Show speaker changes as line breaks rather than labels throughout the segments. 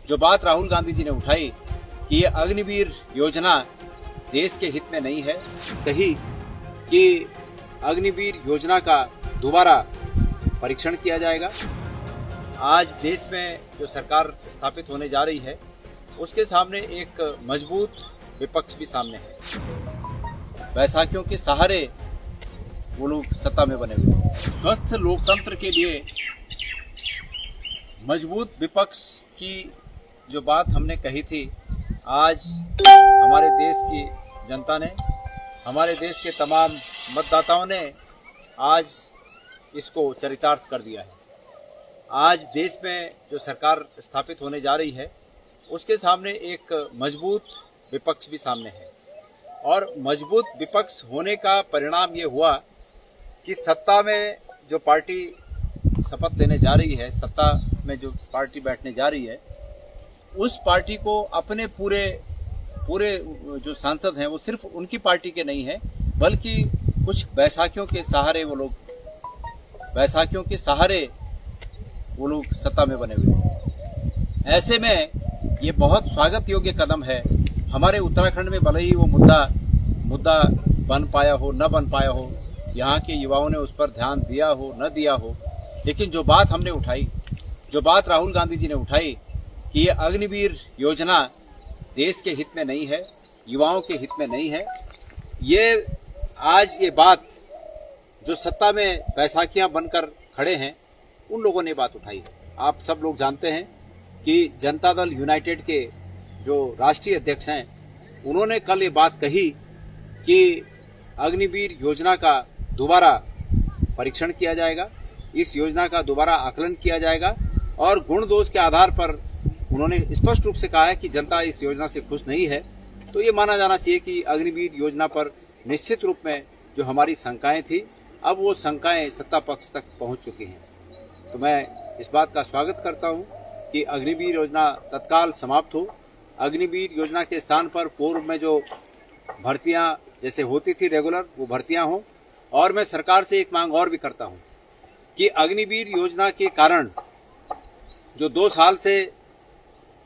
जो बात राहुल गांधी जी ने उठाई कि ये अग्निवीर योजना देश के हित में नहीं है, कही कि अग्निवीर योजना का दोबारा परीक्षण किया जाएगा। आज देश में जो सरकार स्थापित होने जा रही है उसके सामने एक मजबूत विपक्ष भी सामने है। बैसाखियों के सहारे वो लोग सत्ता में बने हुए हैं। स्वस्थ लोकतंत्र के लिए मजबूत विपक्ष की जो बात हमने कही थी, आज हमारे देश की जनता ने, हमारे देश के तमाम मतदाताओं ने आज इसको चरितार्थ कर दिया है। आज देश में जो सरकार स्थापित होने जा रही है उसके सामने एक मजबूत विपक्ष भी सामने है और मजबूत विपक्ष होने का परिणाम ये हुआ कि सत्ता में जो पार्टी शपथ लेने जा रही है, सत्ता में जो पार्टी बैठने जा रही है, उस पार्टी को अपने पूरे जो सांसद हैं वो सिर्फ उनकी पार्टी के नहीं हैं, बल्कि कुछ बैसाखियों के सहारे वो लोग सत्ता में बने हुए हैं। ऐसे में ये बहुत स्वागत योग्य कदम है। हमारे उत्तराखंड में भले ही वो मुद्दा बन पाया हो न बन पाया हो, यहाँ के युवाओं ने उस पर ध्यान दिया हो न दिया हो, लेकिन जो बात हमने उठाई, जो बात राहुल गांधी जी ने उठाई कि ये अग्निवीर योजना देश के हित में नहीं है, युवाओं के हित में नहीं है, ये आज ये बात जो सत्ता में बैसाखियां बनकर खड़े हैं उन लोगों ने बात उठाई है। आप सब लोग जानते हैं कि जनता दल यूनाइटेड के जो राष्ट्रीय अध्यक्ष हैं उन्होंने कल ये बात कही कि अग्निवीर योजना का दोबारा परीक्षण किया जाएगा, इस योजना का दोबारा आकलन किया जाएगा और गुण दोष के आधार पर उन्होंने स्पष्ट रूप से कहा है कि जनता इस योजना से खुश नहीं है। तो ये माना जाना चाहिए कि अग्निवीर योजना पर निश्चित रूप में जो हमारी शंकाएं थी, अब वो शंकाएं सत्ता पक्ष तक पहुंच चुकी हैं। तो मैं इस बात का स्वागत करता हूं कि अग्निवीर योजना तत्काल समाप्त हो। अग्निवीर योजना के स्थान पर पूर्व में जो भर्तियां जैसे होती थी रेगुलर, वो भर्तियां हों। और मैं सरकार से एक मांग और भी करता हूं कि अग्निवीर योजना के कारण जो 2 साल से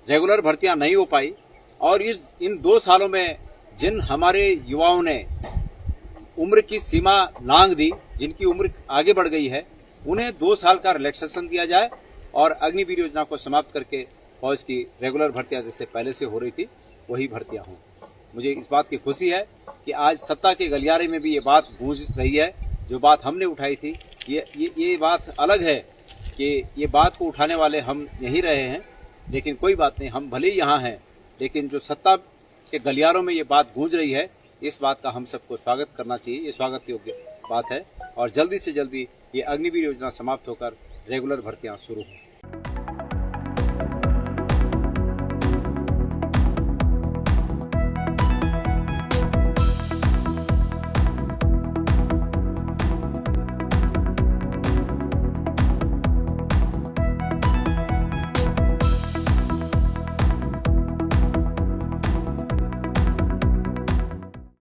रेगुलर भर्तियां नहीं हो पाई और इन 2 सालों में जिन हमारे युवाओं ने उम्र की सीमा लांघ दी, जिनकी उम्र आगे बढ़ गई है, उन्हें 2 साल का रिलैक्सेशन दिया जाए और अग्निवीर योजना को समाप्त करके फौज की रेगुलर भर्तियां जैसे पहले से हो रही थी वही भर्तियां हों। मुझे इस बात की खुशी है कि आज सत्ता के गलियारे में भी ये बात गूंज रही है। जो बात हमने उठाई थी, ये बात अलग है कि ये बात को उठाने वाले हम यहीं रहे हैं, लेकिन कोई बात नहीं, हम भले ही यहाँ हैं, लेकिन जो सत्ता के गलियारों में ये बात गूंज रही है, इस बात का हम सबको स्वागत करना चाहिए। ये स्वागत योग्य बात है और जल्दी से जल्दी ये अग्निवीर योजना समाप्त होकर रेगुलर भर्तियां शुरू हों।